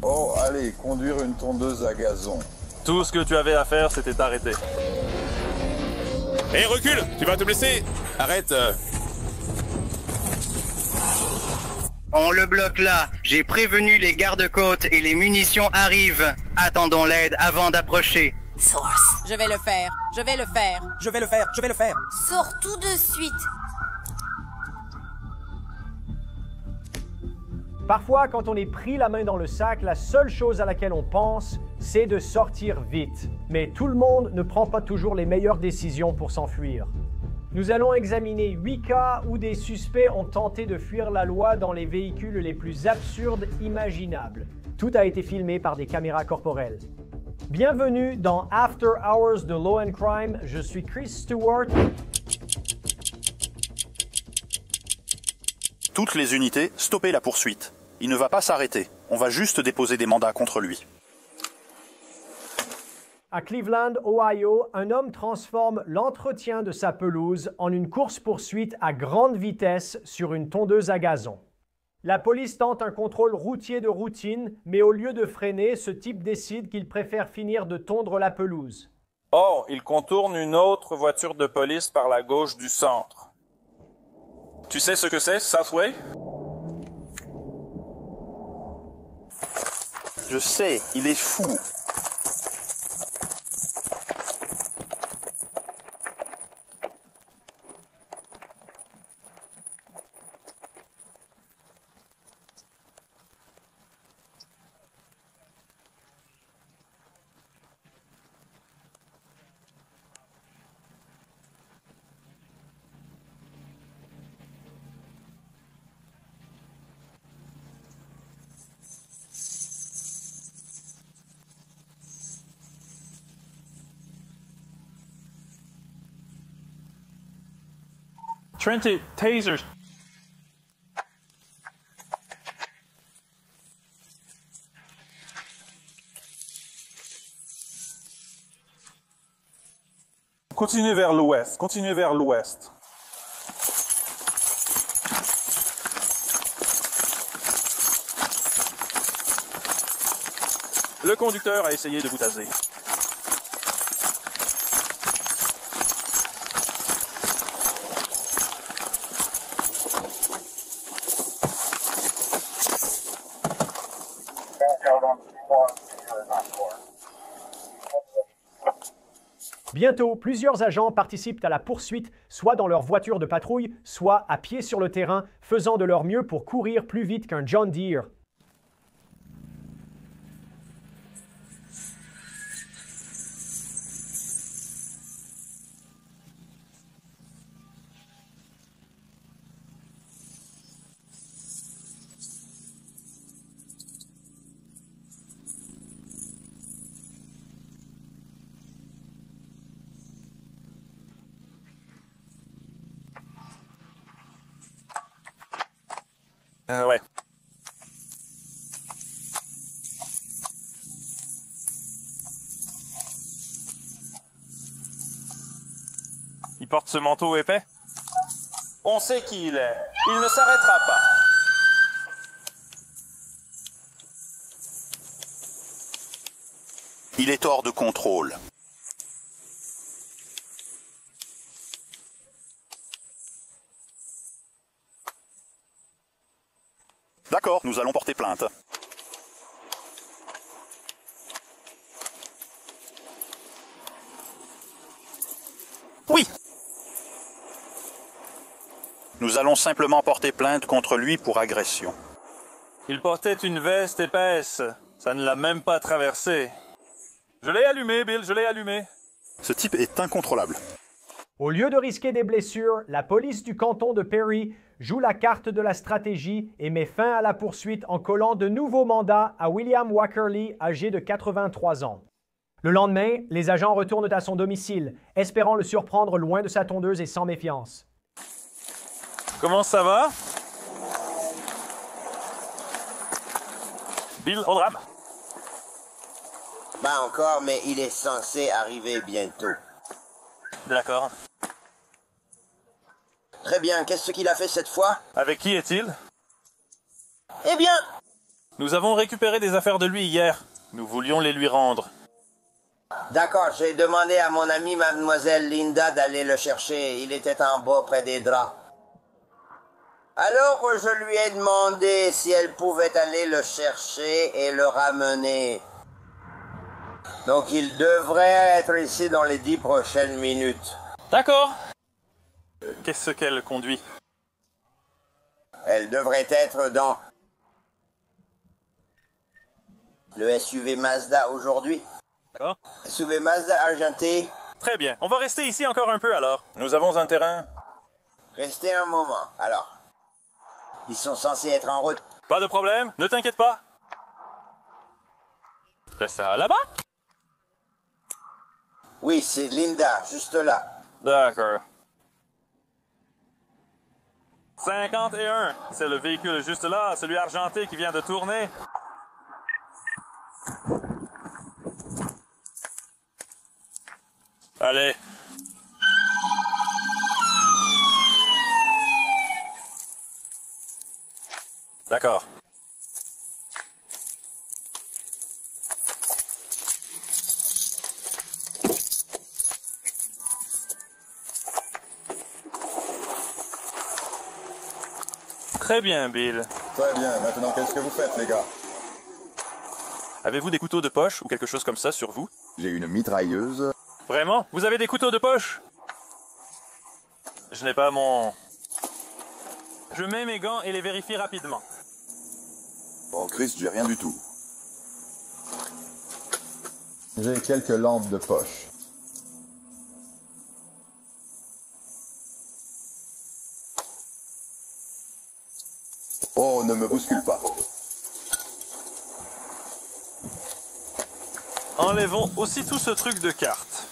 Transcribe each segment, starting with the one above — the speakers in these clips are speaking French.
Oh, allez, conduire une tondeuse à gazon. Tout ce que tu avais à faire, c'était t'arrêter. Hé, recule! Tu vas te blesser! Arrête! On le bloque là. J'ai prévenu les gardes-côtes et les munitions arrivent. Attendons l'aide avant d'approcher. Source. Je vais le faire. Je vais le faire. Je vais le faire, je vais le faire. Sors tout de suite. Parfois, quand on est pris la main dans le sac, la seule chose à laquelle on pense, c'est de sortir vite. Mais tout le monde ne prend pas toujours les meilleures décisions pour s'enfuir. Nous allons examiner 8 cas où des suspects ont tenté de fuir la loi dans les véhicules les plus absurdes imaginables. Tout a été filmé par des caméras corporelles. Bienvenue dans After Hours de Law and Crime, je suis Chris Stewart. Toutes les unités, stoppez la poursuite. Il ne va pas s'arrêter. On va juste déposer des mandats contre lui. À Cleveland, Ohio, un homme transforme l'entretien de sa pelouse en une course-poursuite à grande vitesse sur une tondeuse à gazon. La police tente un contrôle routier de routine, mais au lieu de freiner, ce type décide qu'il préfère finir de tondre la pelouse. Or, il contourne une autre voiture de police par la gauche du centre. Tu sais ce que c'est, Southway? Je sais, il est fou. Trinity, tasers. Continuez vers l'ouest, continuez vers l'ouest. Le conducteur a essayé de vous taser. Bientôt, plusieurs agents participent à la poursuite, soit dans leur voiture de patrouille, soit à pied sur le terrain, faisant de leur mieux pour courir plus vite qu'un John Deere. Ouais. Il porte ce manteau épais? On sait qui il est. Il ne s'arrêtera pas. Il est hors de contrôle. D'accord, nous allons porter plainte. Oui. Nous allons simplement porter plainte contre lui pour agression. Il portait une veste épaisse. Ça ne l'a même pas traversé. Je l'ai allumé, Bill, je l'ai allumé. Ce type est incontrôlable. Au lieu de risquer des blessures, la police du canton de Perry joue la carte de la stratégie et met fin à la poursuite en collant de nouveaux mandats à William Wackerly, âgé de 83 ans. Le lendemain, les agents retournent à son domicile, espérant le surprendre loin de sa tondeuse et sans méfiance. Comment ça va? Bill, au drame. Pas encore, mais il est censé arriver bientôt. D'accord. Très bien, qu'est-ce qu'il a fait cette fois? Avec qui est-il? Eh bien, Nous avons récupéré des affaires de lui hier. Nous voulions les lui rendre. D'accord, j'ai demandé à mon amie mademoiselle Linda d'aller le chercher. Il était en bas près des draps. Alors je lui ai demandé si elle pouvait aller le chercher et le ramener. Donc il devrait être ici dans les 10 prochaines minutes. D'accord. Qu'est-ce qu'elle conduit? Elle devrait être dans le SUV Mazda aujourd'hui. D'accord. SUV Mazda argenté. Très bien. On va rester ici encore un peu alors. Nous avons un terrain. Restez un moment. Alors, ils sont censés être en route. Pas de problème. Ne t'inquiète pas. Reste là-bas? Oui, c'est Linda, juste là. D'accord. 51. C'est le véhicule juste là, celui argenté qui vient de tourner. Allez. D'accord. Très bien, Bill. Très bien, maintenant qu'est-ce que vous faites, les gars? Avez-vous des couteaux de poche ou quelque chose comme ça sur vous? J'ai une mitrailleuse. Vraiment? Vous avez des couteaux de poche? Je n'ai pas mon... Je mets mes gants et les vérifie rapidement. Oh Christ, j'ai rien du tout. J'ai quelques lampes de poche. Oh, ne me bouscule pas. Enlevons aussitôt ce truc de carte.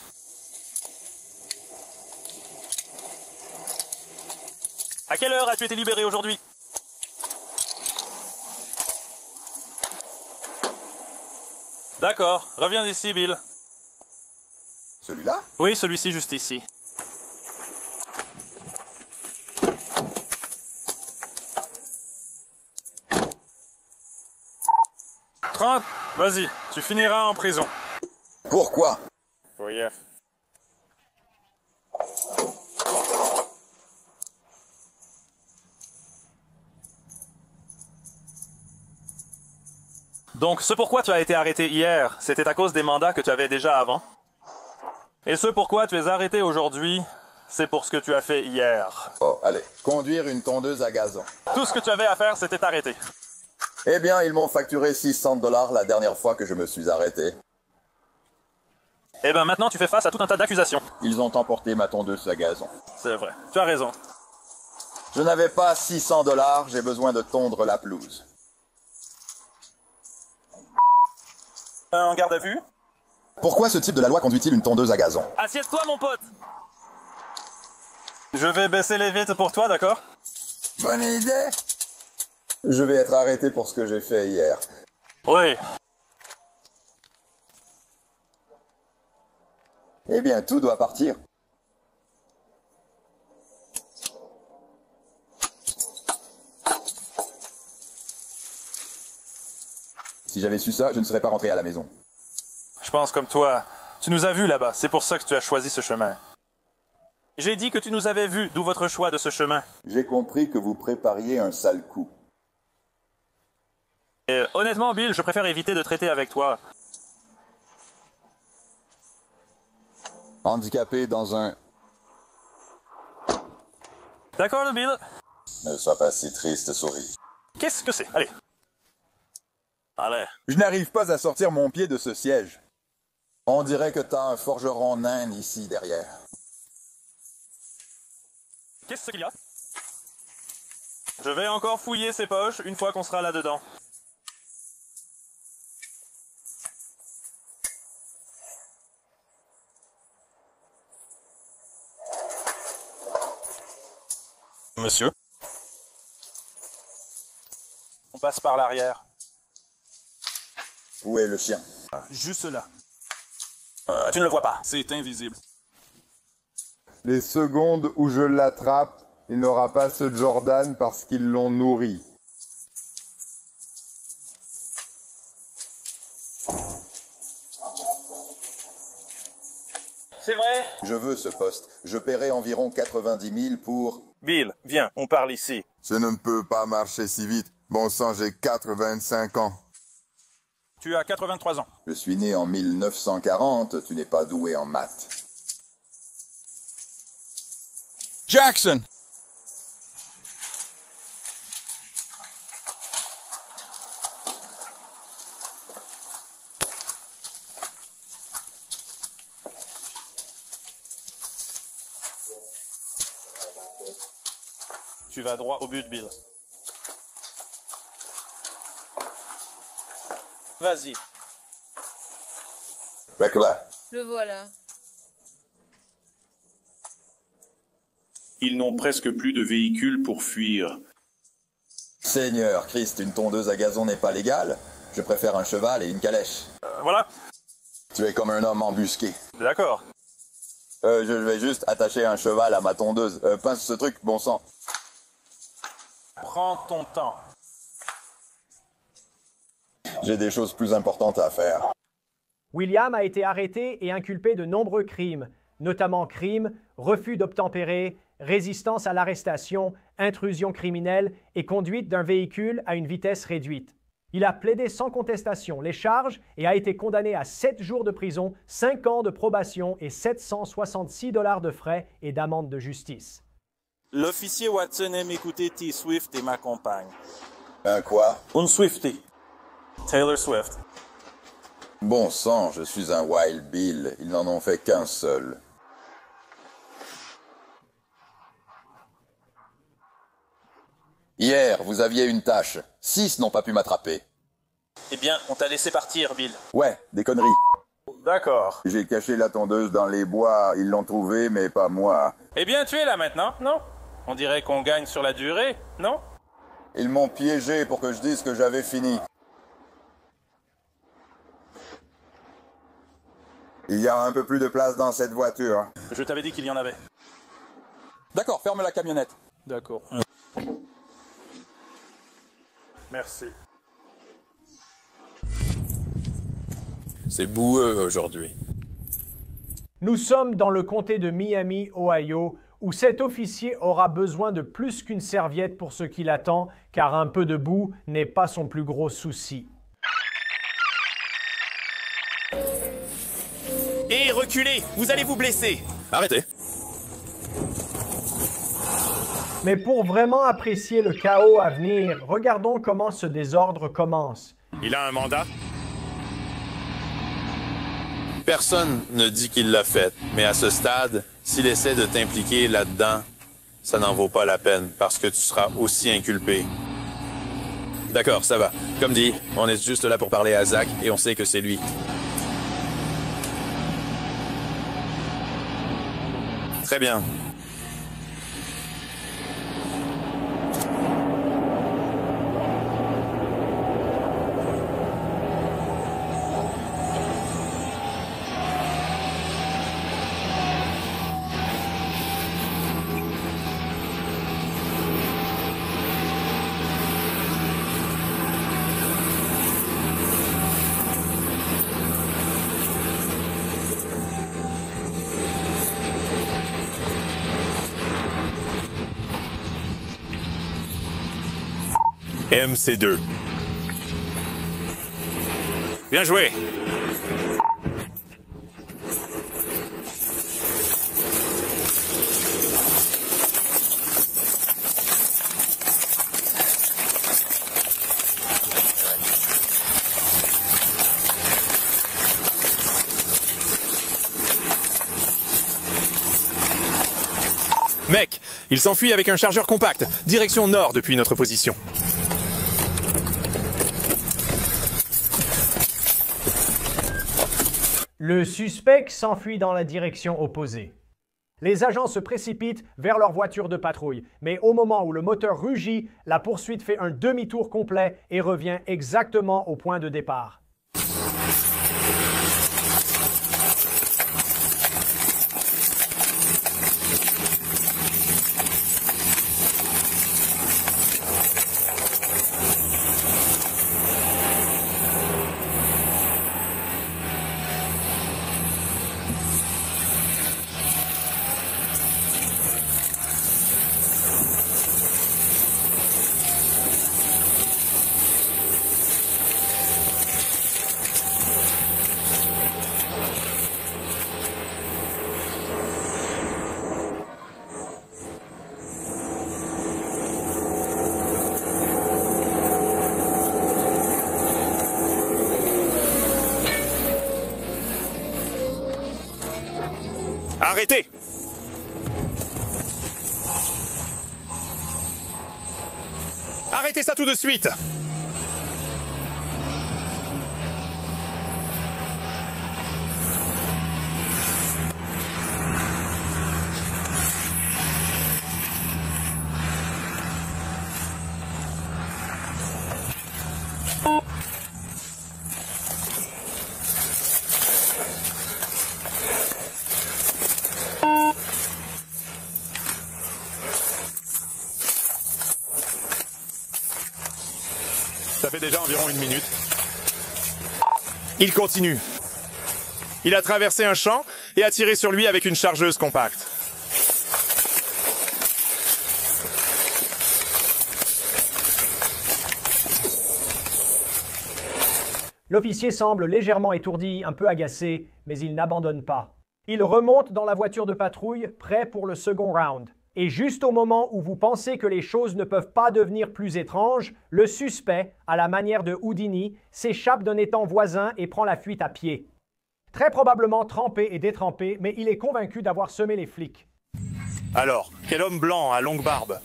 À quelle heure as-tu été libéré aujourd'hui? D'accord, reviens ici, Bill. Celui-là? Oui, celui-ci juste ici. Vas-y, tu finiras en prison. Pourquoi? Oui. Donc, ce pourquoi tu as été arrêté hier, c'était à cause des mandats que tu avais déjà avant. Et ce pourquoi tu es arrêté aujourd'hui, c'est pour ce que tu as fait hier. Oh, allez. Conduire une tondeuse à gazon. Tout ce que tu avais à faire, c'était t'arrêter. Eh bien, ils m'ont facturé $600 la dernière fois que je me suis arrêté. Eh ben maintenant, tu fais face à tout un tas d'accusations. Ils ont emporté ma tondeuse à gazon. C'est vrai, tu as raison. Je n'avais pas $600, j'ai besoin de tondre la pelouse. En garde à vue? Pourquoi ce type de la loi conduit-il une tondeuse à gazon? Assieds-toi, mon pote! Je vais baisser les vitres pour toi, d'accord? Bonne idée! Je vais être arrêté pour ce que j'ai fait hier. Oui. Eh bien, tout doit partir. Si j'avais su ça, je ne serais pas rentré à la maison. Je pense comme toi. Tu nous as vus là-bas, c'est pour ça que tu as choisi ce chemin. J'ai dit que tu nous avais vus, d'où votre choix de ce chemin. J'ai compris que vous prépariez un sale coup. Et honnêtement, Bill, je préfère éviter de traiter avec toi. Handicapé dans un... D'accord, Bill? Ne sois pas si triste, souris. Qu'est-ce que c'est? Allez. Allez. Je n'arrive pas à sortir mon pied de ce siège. On dirait que t'as un forgeron nain ici derrière. Qu'est-ce qu'il y a? Je vais encore fouiller ses poches une fois qu'on sera là-dedans. Monsieur? On passe par l'arrière. Où est le chien? Juste là. Tu ne le vois pas. C'est invisible. Les secondes où je l'attrape, il n'aura pas ce Jordan parce qu'ils l'ont nourri. C'est vrai? Je veux ce poste. Je paierai environ 90 000 pour... Bill, viens, on parle ici. Je ne peux pas marcher si vite. Bon sang, j'ai 85 ans. Tu as 83 ans. Je suis né en 1940, tu n'es pas doué en maths. Jackson! Tu vas droit au but, Bill. Vas-y. Là. Le voilà. Ils n'ont presque plus de véhicules pour fuir. Seigneur Christ, une tondeuse à gazon n'est pas légale. Je préfère un cheval et une calèche. Voilà. Tu es comme un homme embusqué. D'accord. Je vais juste attacher un cheval à ma tondeuse. Pince ce truc, bon sang. Prends ton temps. J'ai des choses plus importantes à faire. William a été arrêté et inculpé de nombreux crimes, notamment crimes, refus d'obtempérer, résistance à l'arrestation, intrusion criminelle et conduite d'un véhicule à une vitesse réduite. Il a plaidé sans contestation les charges et a été condamné à 7 jours de prison, 5 ans de probation et 766 $ de frais et d'amende de justice. L'officier Watson aime écouter T-Swift et ma compagne. Un quoi? Un Swiftie. Taylor Swift. Bon sang, je suis un Wild Bill. Ils n'en ont fait qu'un seul. Hier, vous aviez une tâche. 6 n'ont pas pu m'attraper. Eh bien, on t'a laissé partir, Bill. Ouais, des conneries. D'accord. J'ai caché la tondeuse dans les bois. Ils l'ont trouvée, mais pas moi. Eh bien, tu es là maintenant, non? On dirait qu'on gagne sur la durée, non? Ils m'ont piégé pour que je dise que j'avais fini. Il y a un peu plus de place dans cette voiture. Je t'avais dit qu'il y en avait. D'accord, ferme la camionnette. D'accord. Merci. C'est boueux aujourd'hui. Nous sommes dans le comté de Miami, Ohio, où cet officier aura besoin de plus qu'une serviette pour ce qui l'attend, car un peu de boue n'est pas son plus gros souci. Et reculez, vous allez vous blesser. Arrêtez. Mais pour vraiment apprécier le chaos à venir, regardons comment ce désordre commence. Il a un mandat? Personne ne dit qu'il l'a fait, mais à ce stade, s'il essaie de t'impliquer là-dedans, ça n'en vaut pas la peine parce que tu seras aussi inculpé. D'accord, ça va. Comme dit, on est juste là pour parler à Zach et on sait que c'est lui. Très bien. MC2. Bien joué. Mec, il s'enfuit avec un chargeur compact. Direction nord depuis notre position. Le suspect s'enfuit dans la direction opposée. Les agents se précipitent vers leur voiture de patrouille, mais au moment où le moteur rugit, la poursuite fait un demi-tour complet et revient exactement au point de départ. Arrêtez! Arrêtez ça tout de suite! Ça fait déjà environ 1 minute. Il continue. Il a traversé un champ et a tiré sur lui avec une chargeuse compacte. L'officier semble légèrement étourdi, un peu agacé, mais il n'abandonne pas. Il remonte dans la voiture de patrouille, prêt pour le second round. Et juste au moment où vous pensez que les choses ne peuvent pas devenir plus étranges, le suspect, à la manière de Houdini, s'échappe d'un étang voisin et prend la fuite à pied. Très probablement trempé et détrempé, mais il est convaincu d'avoir semé les flics. Alors, quel homme blanc à longue barbe?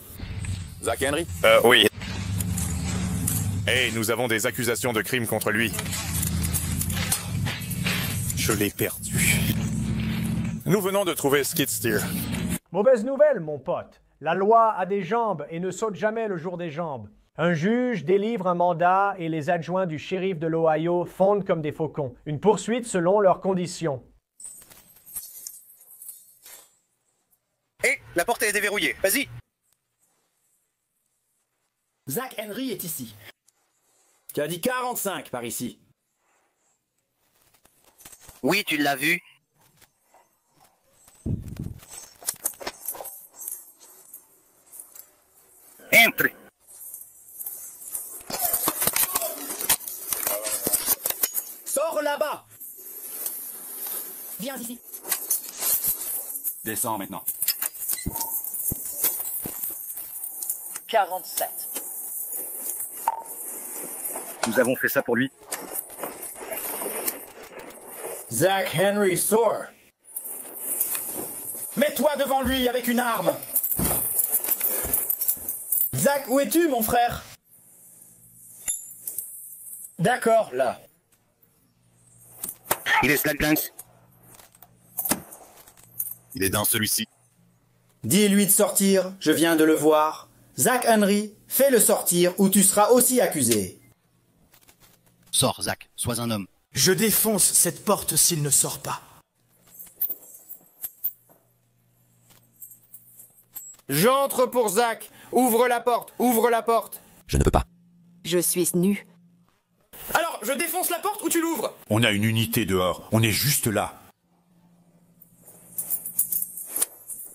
Zach Henry? Oui. Hey, nous avons des accusations de crime contre lui. Je l'ai perdu. Nous venons de trouver Skid Steer. Mauvaise nouvelle, mon pote. La loi a des jambes et ne saute jamais le jour des jambes. Un juge délivre un mandat et les adjoints du shérif de l'Ohio fondent comme des faucons. Une poursuite selon leurs conditions. Hé, la porte est déverrouillée. Vas-y. Zach Henry est ici. Tu as dit 45 par ici. Oui, tu l'as vu. Entre. Sors là-bas! Viens ici. Descends maintenant. 47. Nous avons fait ça pour lui. Zach Henry, sors! Mets-toi devant lui avec une arme! Zach, où es-tu, mon frère? D'accord, là. Il est Slacklands. Il est dans celui-ci. Dis-lui de sortir, je viens de le voir. Zach Henry, fais-le sortir ou tu seras aussi accusé. Sors, Zach, sois un homme. Je défonce cette porte s'il ne sort pas. J'entre pour Zach. Ouvre la porte, ouvre la porte. Je ne peux pas. Je suis nu. Alors, je défonce la porte ou tu l'ouvres? On a une unité dehors. On est juste là.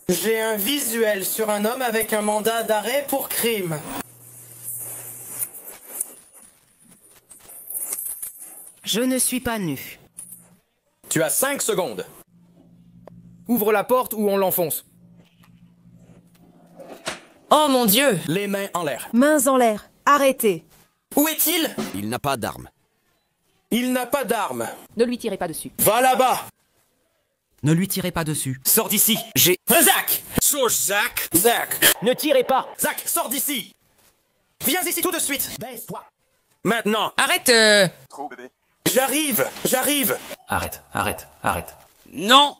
J'ai un visuel sur un homme avec un mandat d'arrêt pour crime. Je ne suis pas nu. Tu as 5 secondes. Ouvre la porte ou on l'enfonce. Oh mon Dieu! Les mains en l'air. Mains en l'air. Arrêtez. Où est-il? Il n'a pas d'arme. Il n'a pas d'arme. Ne lui tirez pas dessus. Va là-bas. Ne lui tirez pas dessus. Sors d'ici. J'ai... Zach! Sauce, Zach! Zach! Ne tirez pas! Zach, sors d'ici! Viens ici tout de suite! Baisse-toi! Maintenant! Arrête! Trop, bébé. J'arrive! J'arrive! Arrête, arrête, arrête. Non!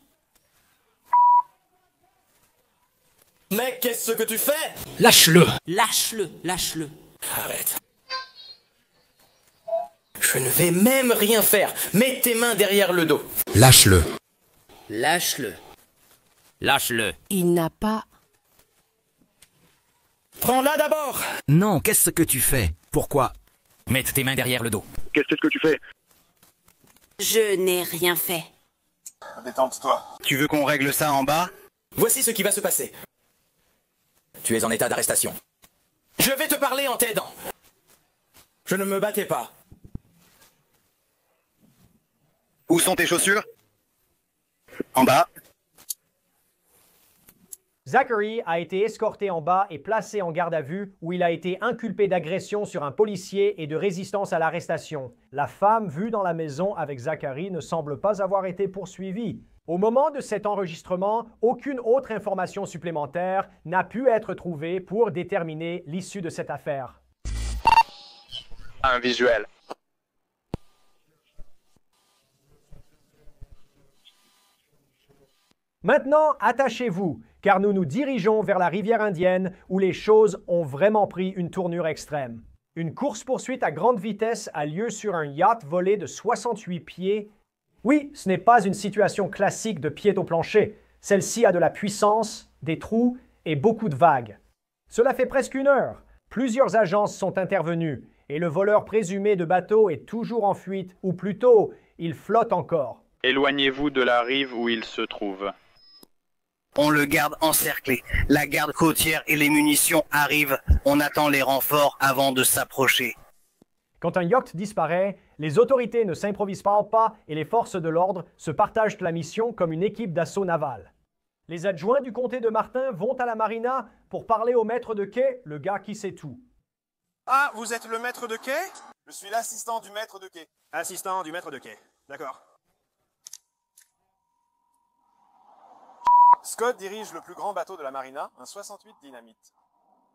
Mais qu'est-ce que tu fais? Lâche-le! Lâche-le, lâche-le. Arrête. Je ne vais même rien faire. Mets tes mains derrière le dos. Lâche-le! Lâche-le. Lâche-le! Il n'a pas... Prends-la d'abord! Non, qu'est-ce que tu fais? Pourquoi? Mets tes mains derrière le dos. Qu'est-ce que tu fais? Je n'ai rien fait. Détends-toi. Tu veux qu'on règle ça en bas? Voici ce qui va se passer. Tu es en état d'arrestation. Je vais te parler en t'aidant. Je ne me battais pas. Où sont tes chaussures? En bas. Zachary a été escorté en bas et placé en garde à vue où il a été inculpé d'agression sur un policier et de résistance à l'arrestation. La femme vue dans la maison avec Zachary ne semble pas avoir été poursuivie. Au moment de cet enregistrement, aucune autre information supplémentaire n'a pu être trouvée pour déterminer l'issue de cette affaire. Un visuel. Maintenant, attachez-vous, car nous nous dirigeons vers la rivière indienne où les choses ont vraiment pris une tournure extrême. Une course-poursuite à grande vitesse a lieu sur un yacht volé de 68 pieds. Oui, ce n'est pas une situation classique de pied au plancher. Celle-ci a de la puissance, des trous et beaucoup de vagues. Cela fait presque 1 heure. Plusieurs agences sont intervenues et le voleur présumé de bateau est toujours en fuite, ou plutôt, il flotte encore. Éloignez-vous de la rive où il se trouve. On le garde encerclé. La garde côtière et les munitions arrivent. On attend les renforts avant de s'approcher. Quand un yacht disparaît, les autorités ne s'improvisent pas et les forces de l'ordre se partagent la mission comme une équipe d'assaut naval. Les adjoints du comté de Martin vont à la marina pour parler au maître de quai, le gars qui sait tout. Ah, vous êtes le maître de quai? Je suis l'assistant du maître de quai. Assistant du maître de quai. D'accord. Scott dirige le plus grand bateau de la marina, un 68 Dynamite.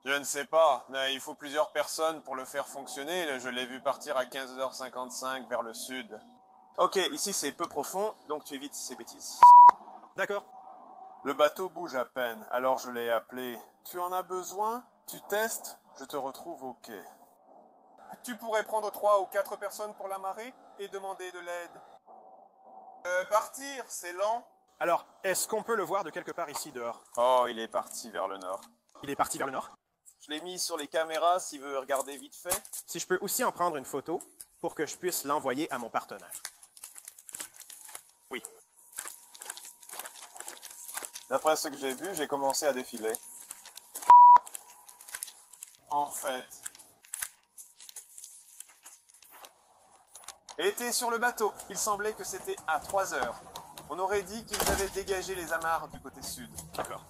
Je ne sais pas, mais il faut plusieurs personnes pour le faire fonctionner. Je l'ai vu partir à 15h55 vers le sud. Ok, ici c'est peu profond, donc tu évites ces bêtises. D'accord. Le bateau bouge à peine, alors je l'ai appelé. Tu en as besoin? Tu testes? Je te retrouve au quai. Tu pourrais prendre 3 ou 4 personnes pour l'amarrer et demander de l'aide. Partir, c'est lent. Alors, est-ce qu'on peut le voir de quelque part ici dehors? Oh, il est parti vers le nord. Il est parti vers le nord? Je l'ai mis sur les caméras s'il veut regarder vite fait. Si je peux aussi en prendre une photo pour que je puisse l'envoyer à mon partenaire. Oui. D'après ce que j'ai vu, j'ai commencé à défiler. En fait. Était sur le bateau. Il semblait que c'était à 3 heures. On aurait dit qu'ils avaient dégagé les amarres du côté sud. D'accord.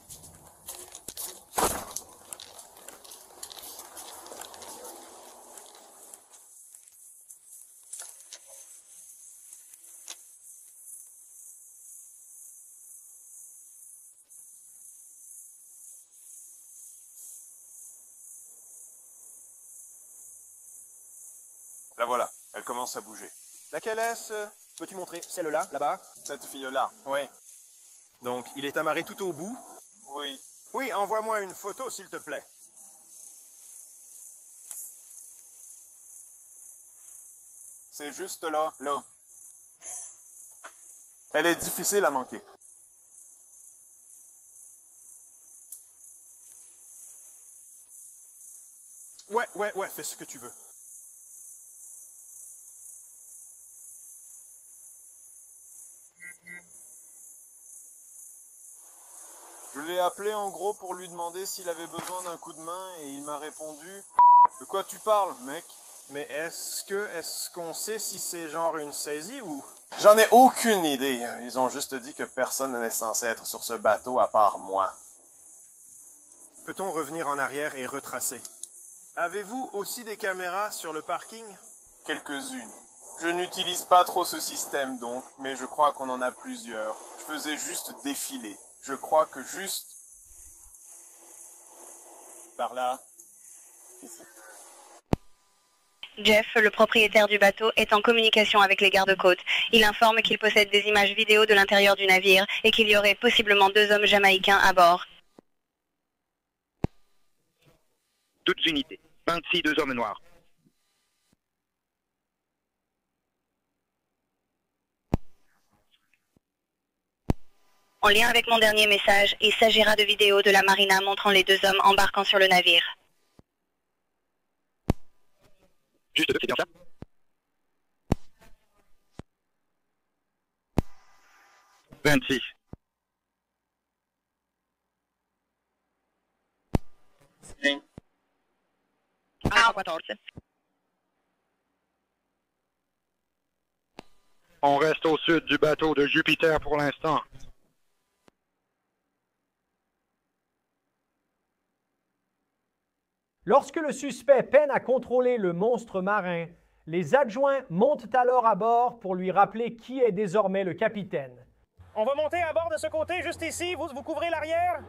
La voilà, elle commence à bouger. Laquelle est-ce? Peux-tu montrer celle-là, là-bas? Cette fille-là. Oui. Donc, il est amarré tout au bout? Oui. Oui, envoie-moi une photo, s'il te plaît. C'est juste là, là. Elle est difficile à manquer. Ouais, fais ce que tu veux. Je l'ai appelé en gros pour lui demander s'il avait besoin d'un coup de main et il m'a répondu « De quoi tu parles, mec ?» Mais est-ce qu'on sait si c'est genre une saisie ou... J'en ai aucune idée. Ils ont juste dit que personne n'est censé être sur ce bateau à part moi. Peut-on revenir en arrière et retracer? Avez-vous aussi des caméras sur le parking? Quelques-unes. Je n'utilise pas trop ce système donc, mais je crois qu'on en a plusieurs. Je faisais juste défiler. Je crois que juste... Par là. Ici. Jeff, le propriétaire du bateau, est en communication avec les gardes-côtes. Il informe qu'il possède des images vidéo de l'intérieur du navire et qu'il y aurait possiblement 2 hommes jamaïcains à bord. Toutes unités. 26 2 hommes noirs. En lien avec mon dernier message, il s'agira de vidéos de la marina montrant les 2 hommes embarquant sur le navire. Juste, c'est bien ça? « 26. On reste au sud du bateau de Jupiter pour l'instant. Lorsque le suspect peine à contrôler le monstre marin, les adjoints montent alors à bord pour lui rappeler qui est désormais le capitaine. On va monter à bord de ce côté, juste ici. Vous couvrez l'arrière.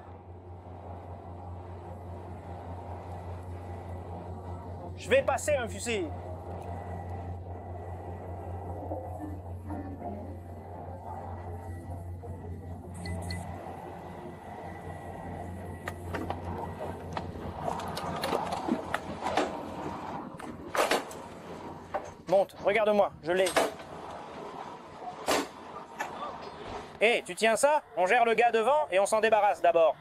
Je vais passer un fusil. Monte, regarde-moi, je l'ai. Hé, tu tiens ça? On gère le gars devant et on s'en débarrasse d'abord.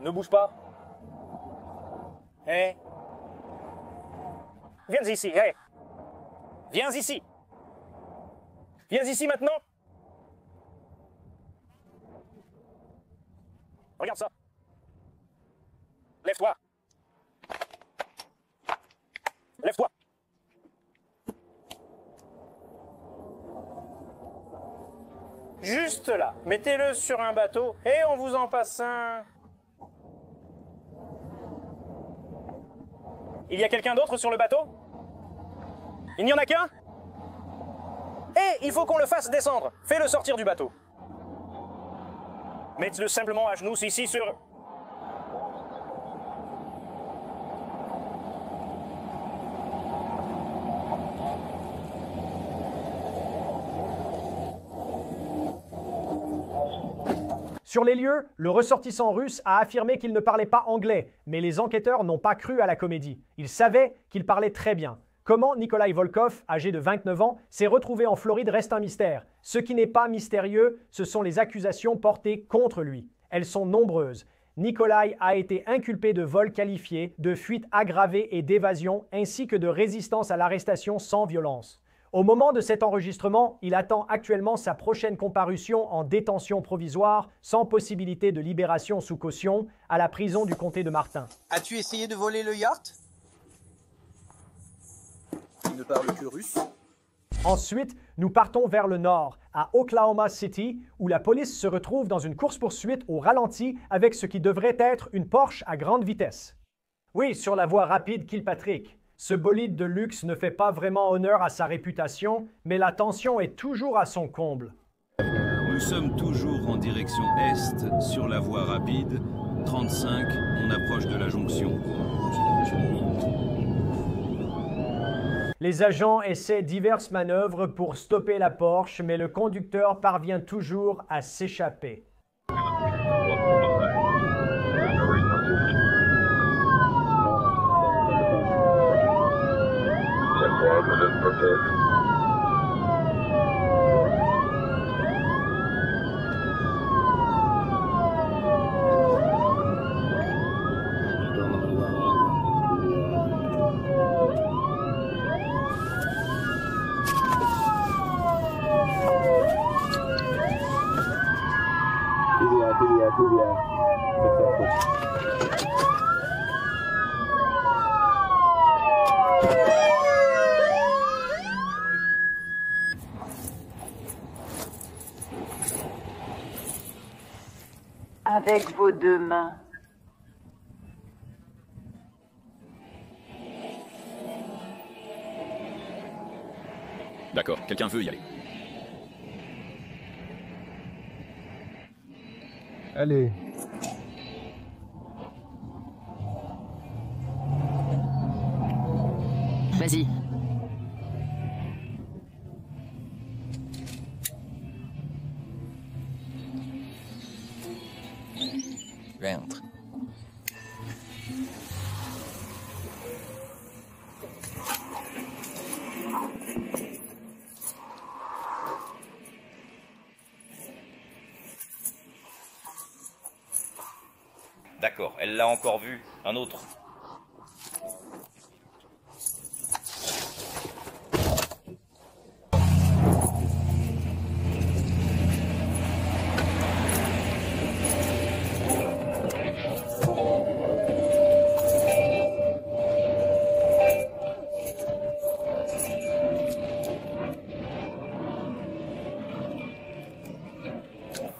Ne bouge pas. Hé. Viens ici, hé. Viens ici. Viens ici maintenant. Regarde ça. Lève-toi. Lève-toi. Juste là. Mettez-le sur un bateau et on vous en passe un. Il y a quelqu'un d'autre sur le bateau? Il n'y en a qu'un? Et il faut qu'on le fasse descendre. Fais-le sortir du bateau. Mettez-le simplement à genoux ici sur... Sur les lieux, le ressortissant russe a affirmé qu'il ne parlait pas anglais, mais les enquêteurs n'ont pas cru à la comédie. Ils savaient qu'il parlait très bien. Comment Nikolai Volkov, âgé de 29 ans, s'est retrouvé en Floride reste un mystère. Ce qui n'est pas mystérieux, ce sont les accusations portées contre lui. Elles sont nombreuses. Nikolai a été inculpé de vol qualifié, de fuite aggravée et d'évasion, ainsi que de résistance à l'arrestation sans violence. Au moment de cet enregistrement, il attend actuellement sa prochaine comparution en détention provisoire, sans possibilité de libération sous caution, à la prison du comté de Martin. As-tu essayé de voler le yacht? Il ne parle que russe. Ensuite, nous partons vers le nord, à Oklahoma City, où la police se retrouve dans une course-poursuite au ralenti avec ce qui devrait être une Porsche à grande vitesse. Oui, sur la voie rapide Kilpatrick. Ce bolide de luxe ne fait pas vraiment honneur à sa réputation, mais la tension est toujours à son comble. Nous sommes toujours en direction est, sur la voie rapide. 35, on approche de la jonction. Les agents essaient diverses manœuvres pour stopper la Porsche, mais le conducteur parvient toujours à s'échapper. Avec vos deux mains. D'accord, quelqu'un veut y aller. Allez. Vas-y. Rentre. D'accord, elle l'a encore vu. Un autre.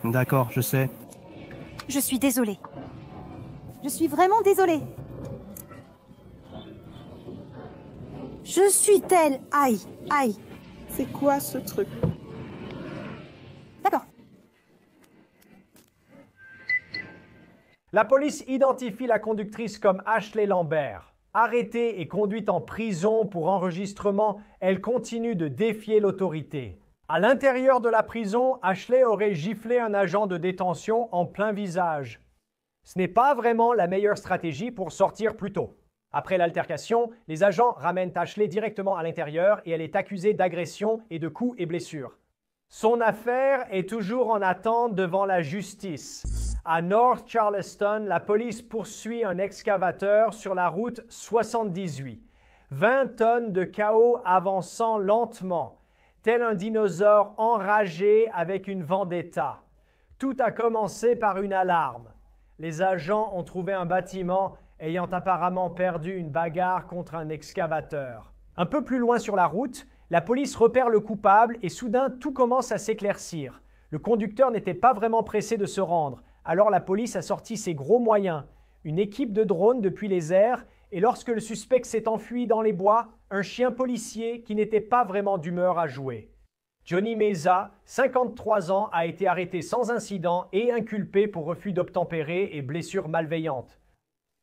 D'accord, je sais. Je suis désolée. Je suis vraiment désolée. Je suis telle. Aïe, aïe. C'est quoi ce truc? D'accord. La police identifie la conductrice comme Ashley Lambert. Arrêtée et conduite en prison pour enregistrement, elle continue de défier l'autorité. À l'intérieur de la prison, Ashley aurait giflé un agent de détention en plein visage. Ce n'est pas vraiment la meilleure stratégie pour sortir plus tôt. Après l'altercation, les agents ramènent Ashley directement à l'intérieur et elle est accusée d'agression et de coups et blessures. Son affaire est toujours en attente devant la justice. À North Charleston, la police poursuit un excavateur sur la route 78. 20 tonnes de chaos avançant lentement, tel un dinosaure enragé avec une vendetta. Tout a commencé par une alarme. Les agents ont trouvé un bâtiment ayant apparemment perdu une bagarre contre un excavateur. Un peu plus loin sur la route, la police repère le coupable et soudain tout commence à s'éclaircir. Le conducteur n'était pas vraiment pressé de se rendre, alors la police a sorti ses gros moyens, une équipe de drones depuis les airs, et lorsque le suspect s'est enfui dans les bois, un chien policier qui n'était pas vraiment d'humeur à jouer. Johnny Meza, 53 ans, a été arrêté sans incident et inculpé pour refus d'obtempérer et blessures malveillantes.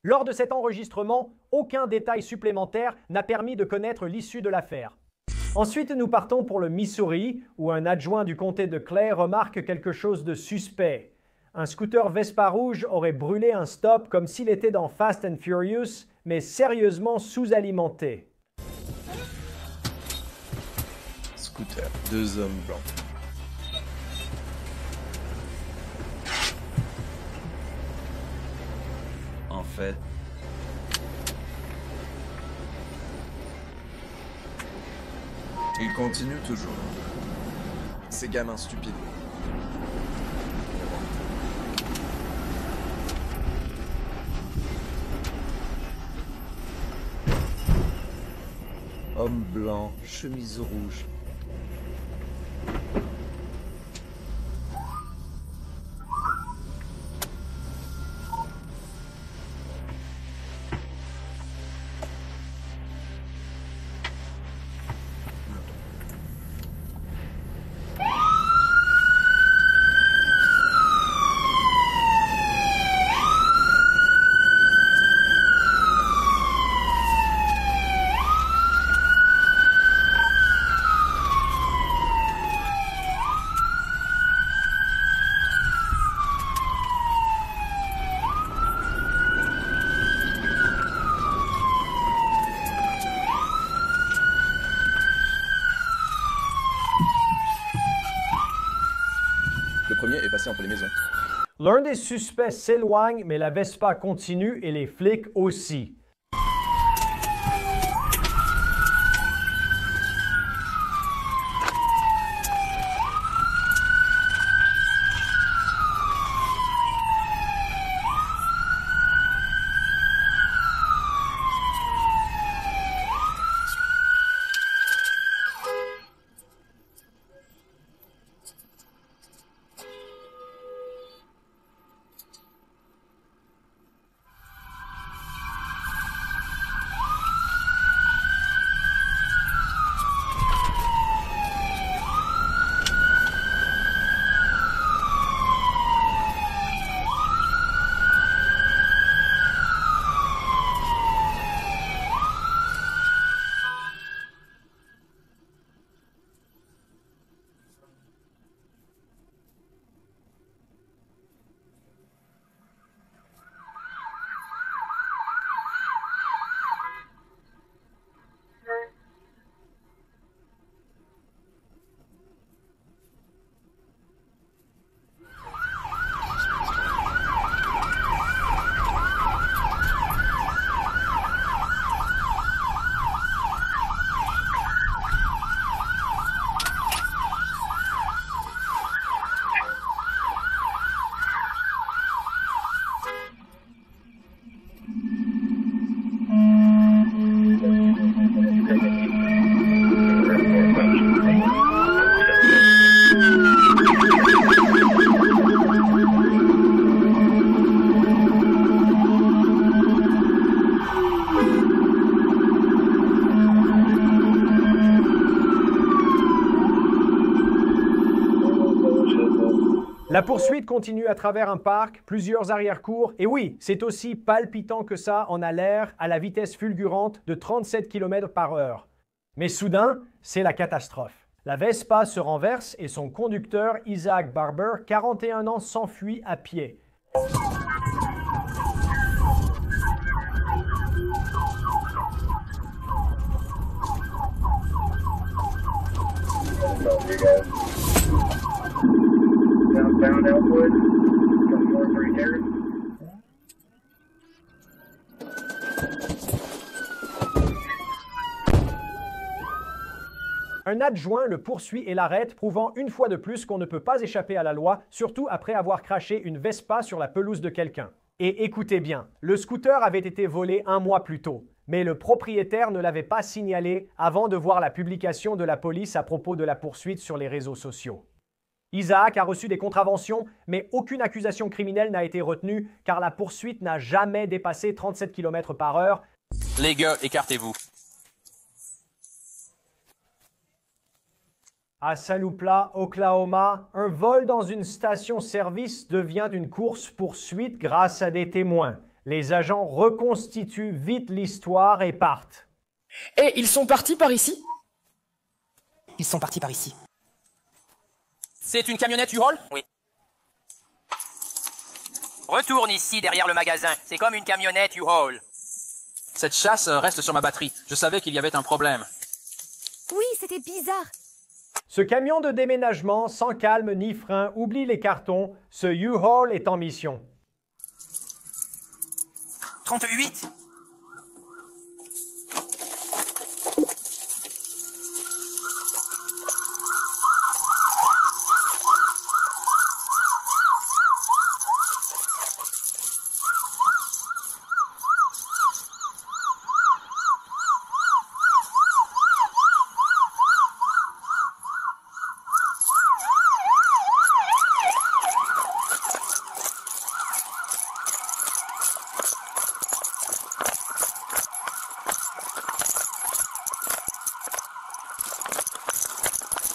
Lors de cet enregistrement, aucun détail supplémentaire n'a permis de connaître l'issue de l'affaire. Ensuite, nous partons pour le Missouri, où un adjoint du comté de Clay remarque quelque chose de suspect. Un scooter Vespa rouge aurait brûlé un stop comme s'il était dans Fast and Furious, mais sérieusement sous-alimenté. Scooter, 2 hommes blancs. En fait, il continue toujours. Ces gamins stupides. Homme blanc, chemise rouge. Le premier est passé entre les maisons. L'un des suspects s'éloigne, mais la Vespa continue et les flics aussi. La poursuite continue à travers un parc, plusieurs arrière-cours, et oui, c'est aussi palpitant que ça en a l'air à la vitesse fulgurante de 37 km/h. Mais soudain, c'est la catastrophe. La Vespa se renverse et son conducteur, Isaac Barber, 41 ans, s'enfuit à pied. Southbound Elmwood, from 43 Terrace. Un adjoint le poursuit et l'arrête, prouvant une fois de plus qu'on ne peut pas échapper à la loi, surtout après avoir craché une Vespa sur la pelouse de quelqu'un. Et écoutez bien, le scooter avait été volé 1 mois plus tôt, mais le propriétaire ne l'avait pas signalé avant de voir la publication de la police à propos de la poursuite sur les réseaux sociaux. Isaac a reçu des contraventions, mais aucune accusation criminelle n'a été retenue car la poursuite n'a jamais dépassé 37 km/h. Les gars, écartez-vous. À Salupla, Oklahoma, un vol dans une station-service devient une course-poursuite grâce à des témoins. Les agents reconstituent vite l'histoire et partent. Et ils sont partis par ici? Ils sont partis par ici. C'est une camionnette U-Haul? Oui. Retourne ici, derrière le magasin. C'est comme une camionnette U-Haul. Cette chasse reste sur ma batterie. Je savais qu'il y avait un problème. Oui, c'était bizarre. Ce camion de déménagement, sans calme ni frein, oublie les cartons. Ce U-Haul est en mission. 38.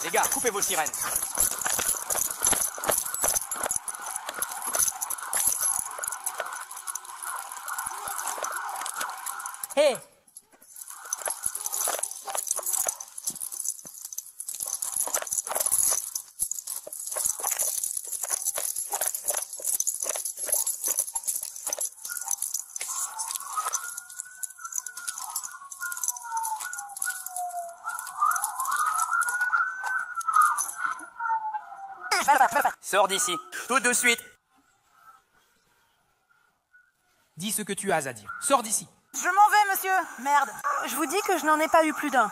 Les gars, coupez vos sirènes. Hé! Sors d'ici, tout de suite. Dis ce que tu as à dire. Sors d'ici. Je m'en vais, monsieur. Merde. Je vous dis que je n'en ai pas eu plus d'un.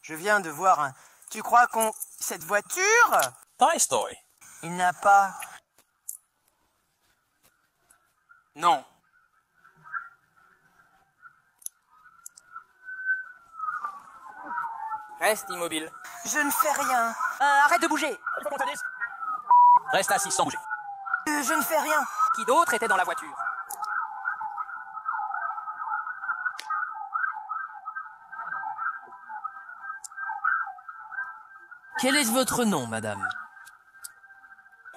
Je viens de voir un... Tu crois qu'on... Cette voiture... Toy Story. Il n'a pas... Non. Reste immobile. Je ne fais rien. Arrête de bouger. Reste assis sans bouger. Je ne fais rien. Qui d'autre était dans la voiture? Quel est votre nom, madame?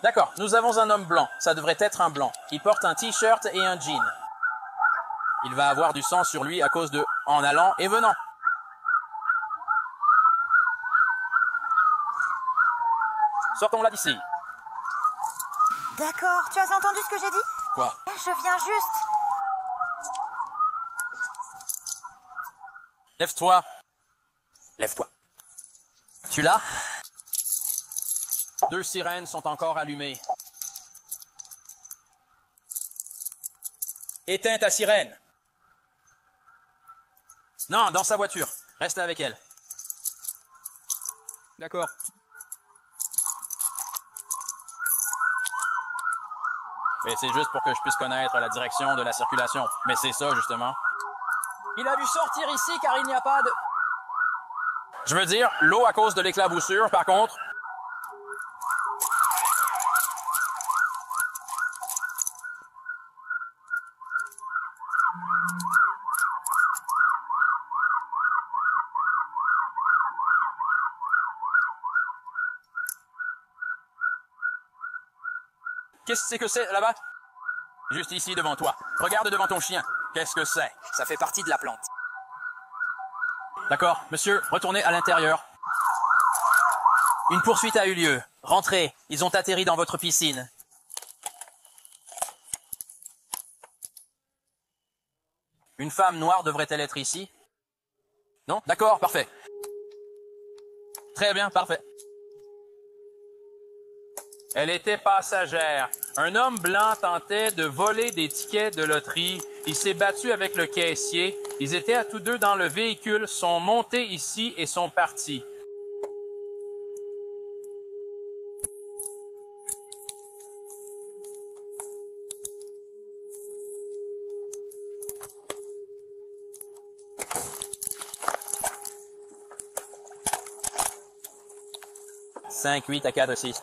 D'accord, nous avons un homme blanc. Ça devrait être un blanc. Il porte un t-shirt et un jean. Il va avoir du sang sur lui à cause de en allant et venant. Sortons-la d'ici. D'accord, tu as entendu ce que j'ai dit? Quoi? Je viens juste. Lève-toi. Lève-toi. Tu l'as? 2 sirènes sont encore allumées. Éteins ta sirène. Non, dans sa voiture. Reste avec elle. D'accord. Mais c'est juste pour que je puisse connaître la direction de la circulation. Mais c'est ça, justement. Il a dû sortir ici car il n'y a pas de... Je veux dire, l'eau à cause de l'éclaboussure, par contre... Qu'est-ce que c'est là-bas? Juste ici devant toi. Regarde devant ton chien. Qu'est-ce que c'est? Ça fait partie de la plante. D'accord, monsieur, retournez à l'intérieur. Une poursuite a eu lieu. Rentrez, ils ont atterri dans votre piscine. Une femme noire devrait-elle être ici? Non? D'accord, parfait. Très bien, parfait. Elle était passagère. Un homme blanc tentait de voler des tickets de loterie. Il s'est battu avec le caissier. Ils étaient à tous deux dans le véhicule, sont montés ici et sont partis. Cinq, 8 à 4, 6.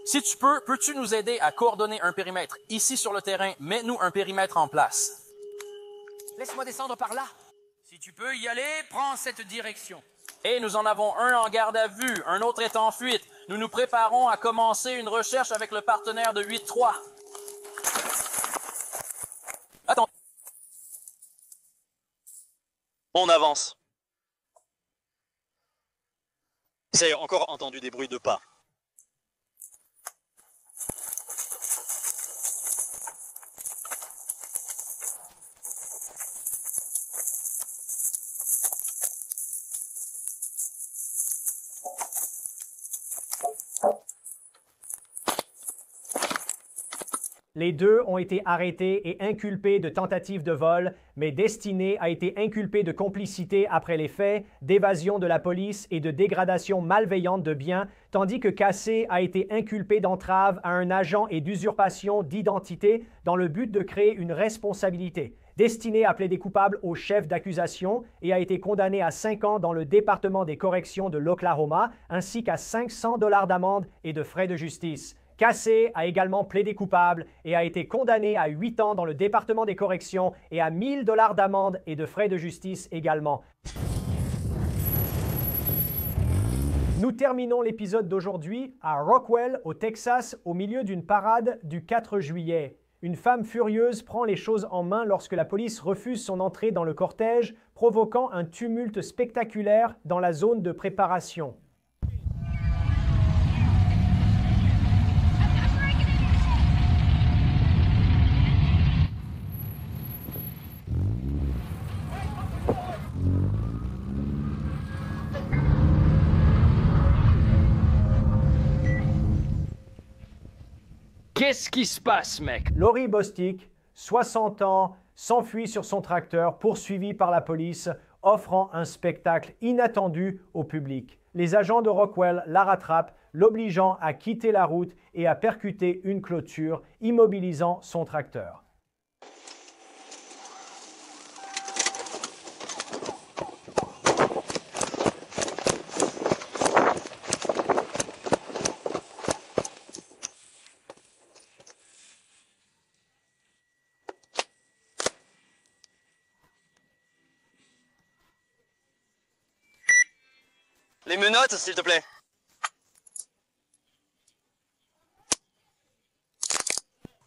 Si tu peux, peux-tu nous aider à coordonner un périmètre ici sur le terrain? Mets-nous un périmètre en place. Laisse-moi descendre par là. Si tu peux y aller, prends cette direction. Et nous en avons un en garde à vue, un autre est en fuite. Nous nous préparons à commencer une recherche avec le partenaire de 8-3. Attends. On avance. J'ai encore entendu des bruits de pas. Les deux ont été arrêtés et inculpés de tentative de vol, mais Destiné a été inculpé de complicité après les faits, d'évasion de la police et de dégradation malveillante de biens, tandis que Cassé a été inculpé d'entrave à un agent et d'usurpation d'identité dans le but de créer une responsabilité. Destiné a plaidé coupable au chef d'accusation et a été condamné à 5 ans dans le département des corrections de l'Oklahoma, ainsi qu'à 500 $ d'amende et de frais de justice. Cassé a également plaidé coupable et a été condamné à 8 ans dans le département des corrections et à 1000 $ d'amende et de frais de justice également. Nous terminons l'épisode d'aujourd'hui à Rockwell, au Texas, au milieu d'une parade du 4 juillet. Une femme furieuse prend les choses en main lorsque la police refuse son entrée dans le cortège, provoquant un tumulte spectaculaire dans la zone de préparation. Qu'est-ce qui se passe, mec? Laurie Bostic, 60 ans, s'enfuit sur son tracteur, poursuivi par la police, offrant un spectacle inattendu au public. Les agents de Rockwell la rattrapent, l'obligeant à quitter la route et à percuter une clôture, immobilisant son tracteur. Les menottes, s'il te plaît.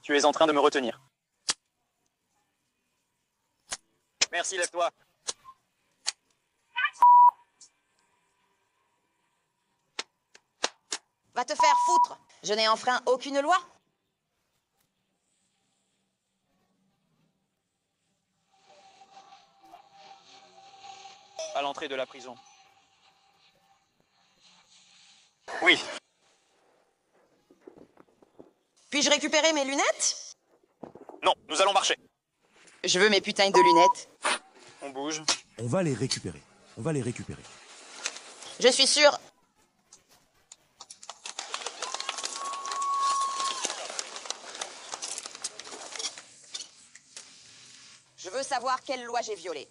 Tu es en train de me retenir. Merci, lève-toi. Va te faire foutre. Je n'ai enfreint aucune loi. À l'entrée de la prison. Oui. Puis-je récupérer mes lunettes? Non, nous allons marcher. Je veux mes putains de lunettes. On bouge. On va les récupérer. On va les récupérer. Je suis sûre. Je veux savoir quelle loi j'ai violée.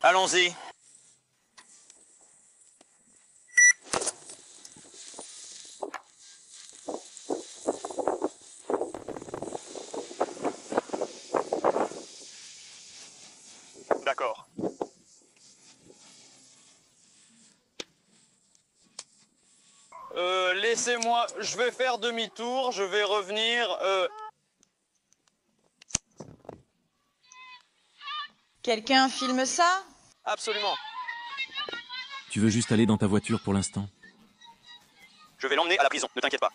Allons-y. D'accord. Laissez-moi, je vais faire demi-tour, je vais revenir, Quelqu'un filme ça? Absolument. Tu veux juste aller dans ta voiture pour l'instant? Je vais l'emmener à la prison, ne t'inquiète pas.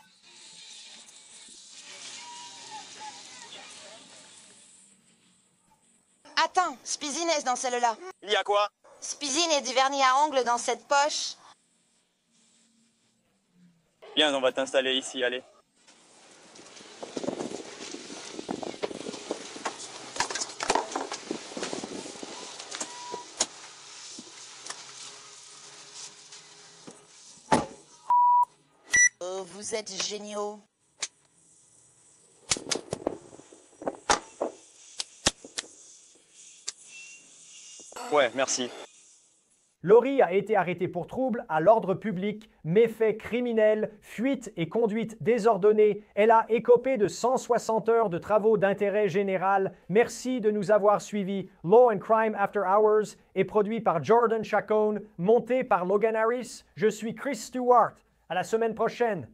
Attends, Spizine est dans celle-là. Il y a quoi? Spizine et du vernis à ongles dans cette poche. Viens, on va t'installer ici, allez. Oh, vous êtes géniaux. Ouais, merci. Laurie a été arrêtée pour trouble à l'ordre public, méfaits criminels, fuite et conduite désordonnée. Elle a écopé de 160 heures de travaux d'intérêt général. Merci de nous avoir suivis. Law and Crime After Hours est produit par Jordan Chacon, monté par Logan Harris. Je suis Chris Stewart. À la semaine prochaine.